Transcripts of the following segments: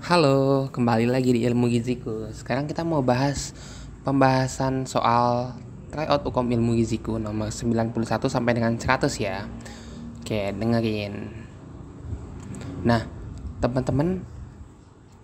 Halo, kembali lagi di Ilmu Giziku. Sekarang kita mau bahas pembahasan soal tryout Ukom Ilmu Giziku nomor 91 sampai dengan 100 ya. Oke, dengerin. Nah, teman-teman,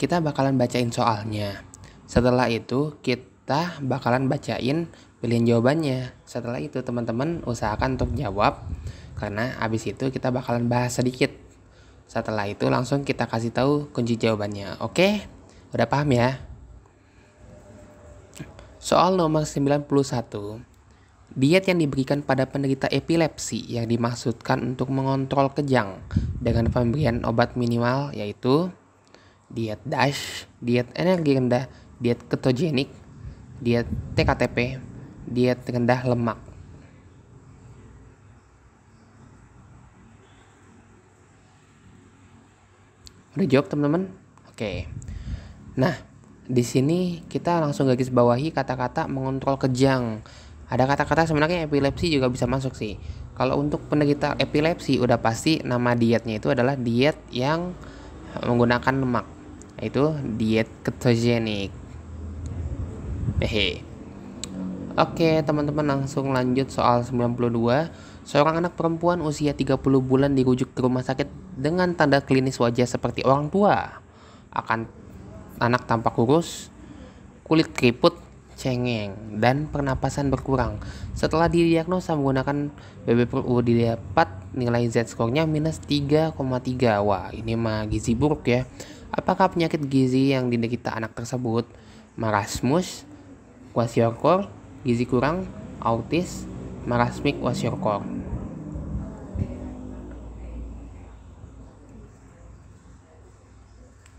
kita bakalan bacain soalnya. Setelah itu, kita bakalan bacain pilihan jawabannya. Setelah itu, teman-teman usahakan untuk jawab karena abis itu kita bakalan bahas sedikit. Setelah itu langsung kita kasih tahu kunci jawabannya. Oke? Udah paham ya? Soal nomor 91. Diet yang diberikan pada penderita epilepsi yang dimaksudkan untuk mengontrol kejang dengan pemberian obat minimal yaitu diet DASH, diet energi rendah, diet ketogenik, diet TKTP, diet rendah lemak. Udah jawab teman-teman? Oke. Nah, di sini kita langsung garis bawahi kata-kata mengontrol kejang. Ada kata-kata sebenarnya epilepsi juga bisa masuk sih. Kalau untuk penderita epilepsi udah pasti nama dietnya itu adalah diet yang menggunakan lemak, yaitu diet ketogenik. Hehe. Oke, teman-teman langsung lanjut soal 92. Seorang anak perempuan usia 30 bulan dirujuk ke rumah sakit dengan tanda klinis wajah seperti orang tua. Anak tampak kurus, kulit keriput, cengeng, dan pernapasan berkurang. Setelah didiagnosa menggunakan BB/U didapat nilai Z-score-nya minus 3,3. Wah, ini mah gizi buruk ya. Apakah penyakit gizi yang diderita anak tersebut? Marasmus, kwashiorkor, gizi kurang, autis, marasmik kwashiorkor.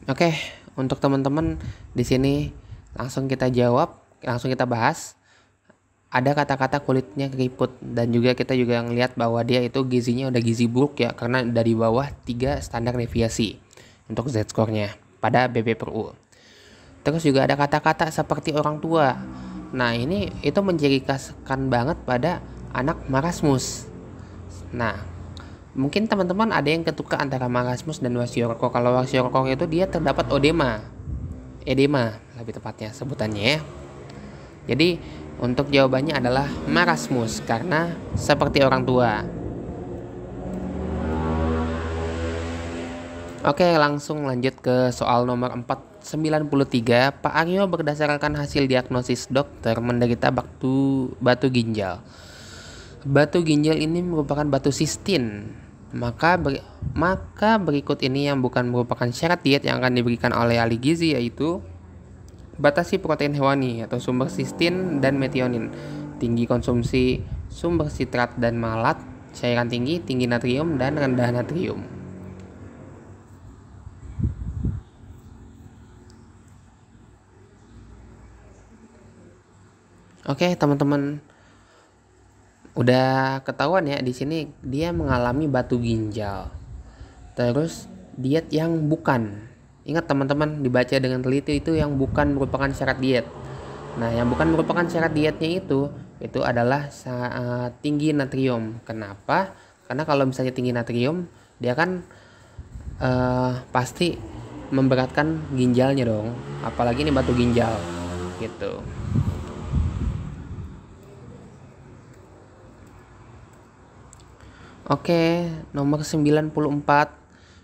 Oke, untuk teman-teman di sini langsung kita jawab, langsung kita bahas. Ada kata-kata kulitnya keriput dan juga kita juga ngelihat bahwa dia itu gizinya udah gizi buruk ya karena dari bawah 3 standar deviasi untuk Z-score-nya pada BB/U. Terus juga ada kata-kata seperti orang tua. Nah, ini itu mencirikan banget pada anak marasmus. Nah, mungkin teman-teman ada yang ketuka antara marasmus dan kwashiorkor. Kalau kwashiorkor itu dia terdapat edema lebih tepatnya sebutannya ya. Jadi untuk jawabannya adalah marasmus karena seperti orang tua. Oke, langsung lanjut ke soal nomor 493. Pak Aryo berdasarkan hasil diagnosis dokter menderita batu ginjal. Batu ginjal ini merupakan batu sistin. Maka berikut ini yang bukan merupakan syarat diet yang akan diberikan oleh ahli gizi yaitu batasi protein hewani atau sumber sistin dan metionin, tinggi konsumsi sumber sitrat dan malat, cairan tinggi natrium dan rendah natrium. Oke, teman-teman. Udah ketahuan ya di sini dia mengalami batu ginjal. Terus diet yang bukan. Ingat teman-teman, dibaca dengan teliti itu yang bukan merupakan syarat diet. Nah, yang bukan merupakan syarat dietnya itu adalah tinggi natrium. Kenapa? Karena kalau misalnya tinggi natrium, dia kan pasti memberatkan ginjalnya dong. Apalagi ini batu ginjal gitu. Oke, nomor 94.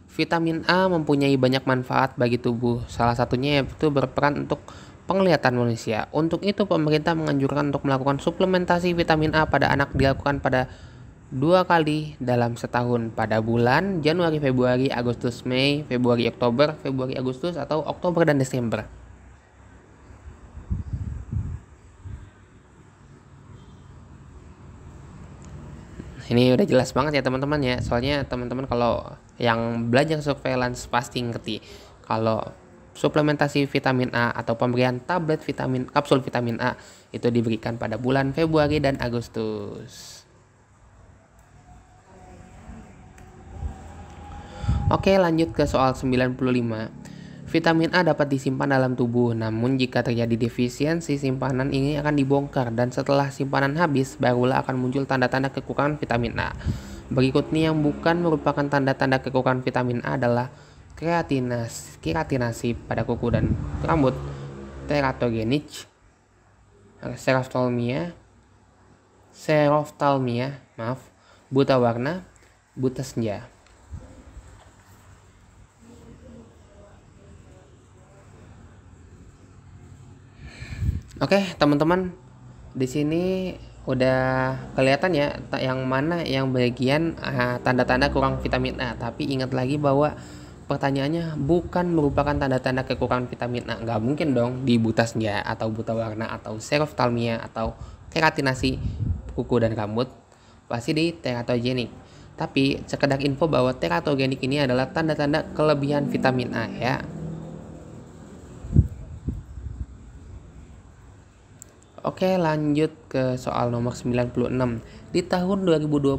Vitamin A mempunyai banyak manfaat bagi tubuh. Salah satunya yaitu berperan untuk penglihatan manusia. Untuk itu pemerintah menganjurkan untuk melakukan suplementasi vitamin A pada anak dilakukan pada 2 kali dalam setahun pada bulan Januari, Februari, Agustus, Mei, Februari, Oktober, Februari, Agustus atau Oktober dan Desember. Ini udah jelas banget ya teman-teman ya. Soalnya teman-teman kalau yang belajar surveillance pasti ngerti kalau suplementasi vitamin A atau pemberian tablet kapsul vitamin A itu diberikan pada bulan Februari dan Agustus. Oke, lanjut ke soal 95. Vitamin A dapat disimpan dalam tubuh, namun jika terjadi defisiensi, simpanan ini akan dibongkar dan setelah simpanan habis, barulah akan muncul tanda-tanda kekurangan vitamin A. Berikut nih yang bukan merupakan tanda-tanda kekurangan vitamin A adalah keratinasi pada kuku dan rambut, teratogenik, seroftalmia, buta warna, buta senja. Oke, teman-teman, di sini udah kelihatan ya yang mana yang bagian tanda-tanda kurang vitamin A. Tapi ingat lagi bahwa pertanyaannya bukan merupakan tanda-tanda kekurangan vitamin A. Nggak mungkin dong di buta senja atau buta warna atau seroftalmia atau keratinasi kuku dan rambut, pasti di teratogenik. Tapi sekedar info bahwa teratogenik ini adalah tanda-tanda kelebihan vitamin A ya. Oke, lanjut ke soal nomor 96. Di tahun 2020,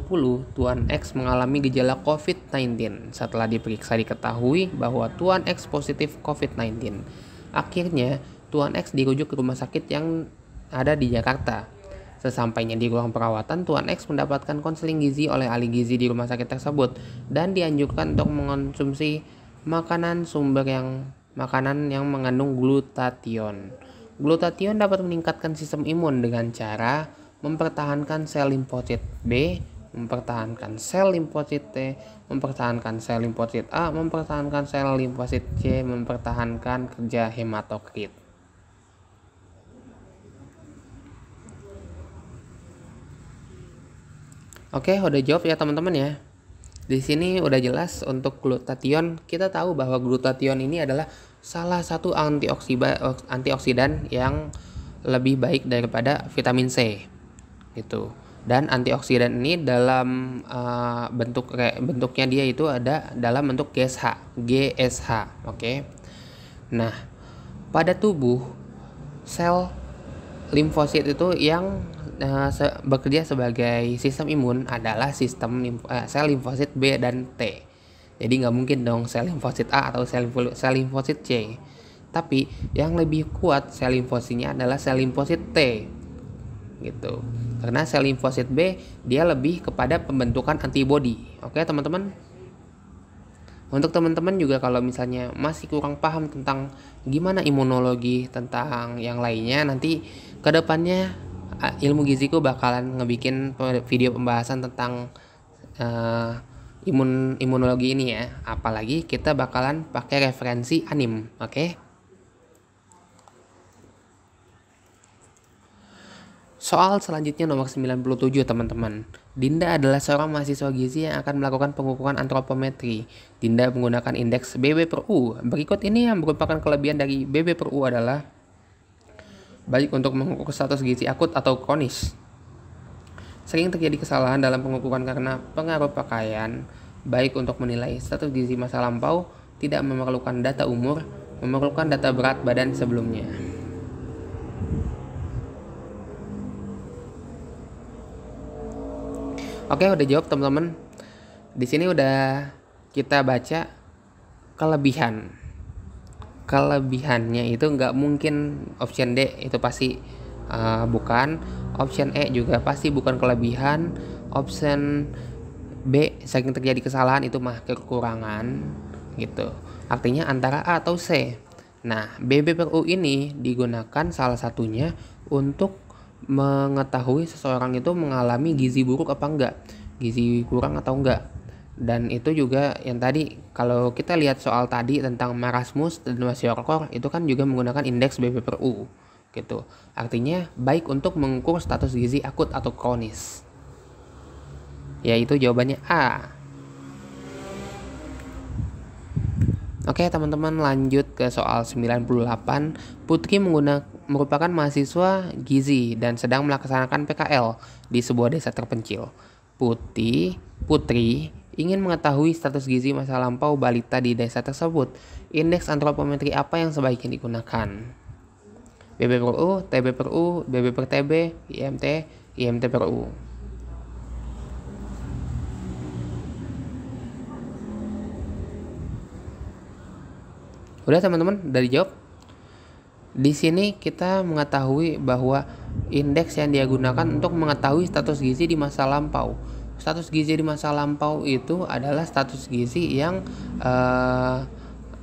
Tuan X mengalami gejala COVID-19. Setelah diperiksa diketahui bahwa Tuan X positif COVID-19. Akhirnya, Tuan X dirujuk ke rumah sakit yang ada di Jakarta. Sesampainya di ruang perawatan, Tuan X mendapatkan konseling gizi oleh ahli gizi di rumah sakit tersebut dan dianjurkan untuk mengonsumsi makanan yang mengandung glutathione. Glutathione dapat meningkatkan sistem imun dengan cara mempertahankan sel limfosit B, mempertahankan sel limfosit T, mempertahankan sel limfosit A, mempertahankan sel limfosit C, mempertahankan kerja hematokrit. Oke, udah jawab ya teman-teman ya. Di sini udah jelas untuk glutathione. Kita tahu bahwa glutathione ini adalah salah satu antioksidan yang lebih baik daripada vitamin C gitu. Dan antioksidan ini dalam bentuknya dia itu ada dalam bentuk GSH. Oke. Nah, pada tubuh sel limfosit itu yang bekerja sebagai sistem imun adalah sel limfosit B dan T. Jadi nggak mungkin dong sel limfosit A atau sel limfosit C. Tapi yang lebih kuat sel limfositnya adalah sel limfosit T. Gitu. Karena sel limfosit B dia lebih kepada pembentukan antibodi. Oke, teman-teman? Untuk teman-teman juga kalau misalnya masih kurang paham tentang gimana imunologi tentang yang lainnya, nanti kedepannya ilmu giziku bakalan ngebikin video pembahasan tentang imunologi ini ya. Apalagi kita bakalan pakai referensi anime, oke? Soal selanjutnya nomor 97 teman-teman. Dinda adalah seorang mahasiswa gizi yang akan melakukan pengukuran antropometri. Dinda menggunakan indeks BB/U. Berikut ini yang merupakan kelebihan dari BB/U adalah baik untuk mengukur status gizi akut atau kronis. Sering terjadi kesalahan dalam pengukuran karena pengaruh pakaian, baik untuk menilai status gizi masa lampau, tidak memerlukan data umur, memerlukan data berat badan sebelumnya. Oke, udah jawab teman-teman. Di sini udah kita baca kelebihannya itu nggak mungkin option D itu pasti bukan. Option E juga pasti bukan kelebihan. Option B sering terjadi kesalahan itu mah kekurangan gitu. Artinya antara A atau C. Nah, BB/U ini digunakan salah satunya untuk mengetahui seseorang itu mengalami gizi buruk apa enggak, gizi kurang atau enggak. Dan itu juga yang tadi kalau kita lihat soal tadi tentang marasmus dan kwashiorkor itu kan juga menggunakan indeks BB/U gitu. Artinya baik untuk mengukur status gizi akut atau kronis. Yaitu jawabannya A. Oke teman-teman, lanjut ke soal 98. Putri merupakan mahasiswa gizi dan sedang melaksanakan PKL di sebuah desa terpencil. Putri ingin mengetahui status gizi masa lampau balita di desa tersebut. Indeks antropometri apa yang sebaiknya digunakan? BB/U, TB/U, BB/TB, IMT/U. Udah teman-teman, udah dijawab. Di sini kita mengetahui bahwa indeks yang dia gunakan untuk mengetahui status gizi di masa lampau. Status gizi di masa lampau itu adalah status gizi yang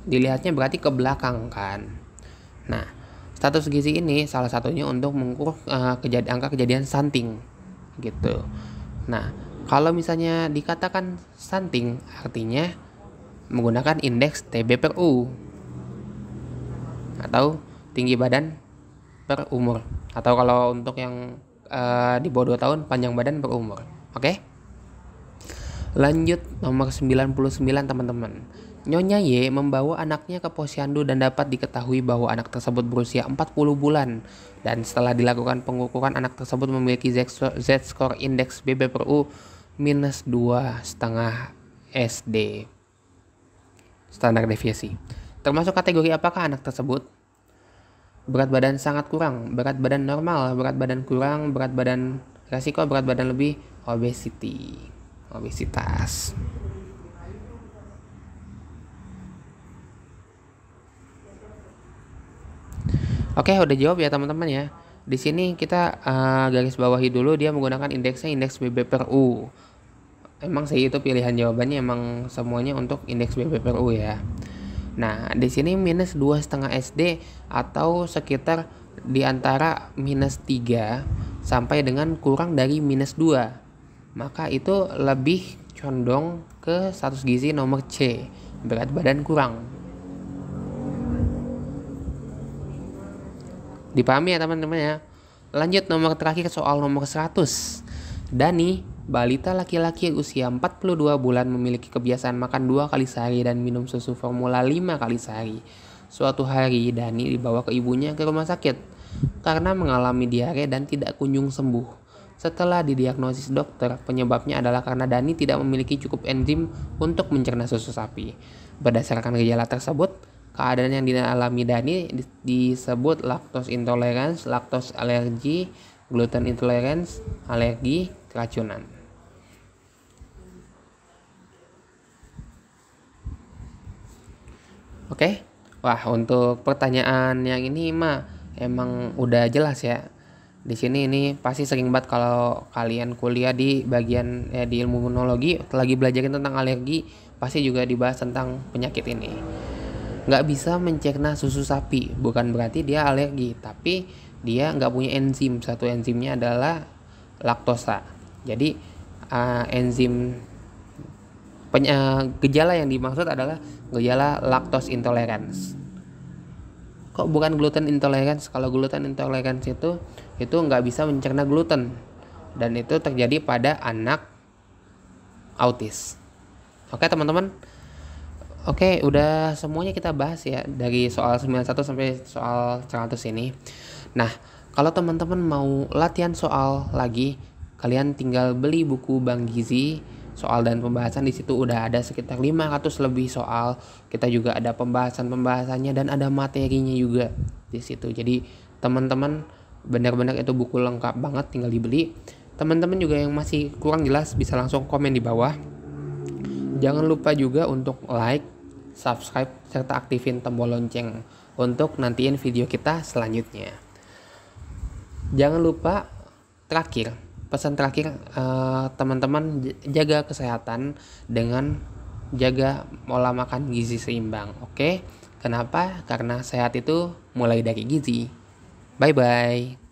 dilihatnya berarti ke belakang kan. Nah, status gizi ini salah satunya untuk mengukur angka kejadian stunting gitu. Nah, kalau misalnya dikatakan stunting artinya menggunakan indeks TB/U atau tinggi badan per umur, atau kalau untuk yang di bawah 2 tahun panjang badan per umur. Oke? Lanjut nomor 99 teman-teman. Nyonya Y membawa anaknya ke posyandu dan dapat diketahui bahwa anak tersebut berusia 40 bulan. Dan setelah dilakukan pengukuran, anak tersebut memiliki Z-score indeks BB/U minus 2,5 SD. Standar deviasi. Termasuk kategori apakah anak tersebut? Berat badan sangat kurang, berat badan normal, berat badan kurang, berat badan resiko, berat badan lebih, obesitas. Oke, udah jawab ya teman-teman ya. Di sini kita garis bawahi dulu dia menggunakan indeks BB/U. Emang sih itu pilihan jawabannya, emang semuanya untuk indeks BB/U ya. Nah, di sini minus 2,5 SD atau sekitar di antara minus 3 sampai dengan kurang dari minus 2. Maka itu lebih condong ke status gizi nomor C, berat badan kurang. Dipahami ya teman-teman ya. Lanjut nomor terakhir, soal nomor 100. Dani, balita laki-laki usia 42 bulan memiliki kebiasaan makan 2 kali sehari dan minum susu formula 5 kali sehari. Suatu hari Dani dibawa ke ibunya ke rumah sakit karena mengalami diare dan tidak kunjung sembuh. Setelah didiagnosis dokter, penyebabnya adalah karena Dani tidak memiliki cukup enzim untuk mencerna susu sapi. Berdasarkan gejala tersebut, keadaan yang dialami Dani disebut laktos intolerance, laktos alergi, gluten intolerance, alergi keracunan. Oke. Wah, untuk pertanyaan yang ini mah emang udah jelas ya. Di sini ini pasti sering banget kalau kalian kuliah di bagian di ilmu imunologi lagi belajarin tentang alergi, pasti juga dibahas tentang penyakit ini. Nggak bisa mencerna susu sapi bukan berarti dia alergi, tapi dia nggak punya enzim. Satu enzimnya adalah laktosa. Jadi gejala yang dimaksud adalah gejala laktos intolerance. Kok bukan gluten intolerance? Kalau gluten intolerance itu nggak bisa mencerna gluten, dan itu terjadi pada anak autis. Oke teman-teman. Oke, udah semuanya kita bahas ya dari soal 91 sampai soal 100 ini. Nah, kalau teman-teman mau latihan soal lagi, kalian tinggal beli buku Bang Gizi. Soal dan pembahasan di situ udah ada sekitar 500 lebih soal. Kita juga ada pembahasannya dan ada materinya juga di situ. Jadi teman-teman benar-benar itu buku lengkap banget, tinggal dibeli. Teman-teman juga yang masih kurang jelas bisa langsung komen di bawah. Jangan lupa juga untuk like, subscribe, serta aktifin tombol lonceng untuk nantiin video kita selanjutnya. Jangan lupa pesan terakhir teman-teman jaga kesehatan dengan jaga pola makan gizi seimbang. Oke? Kenapa? Karena sehat itu mulai dari gizi. Bye bye.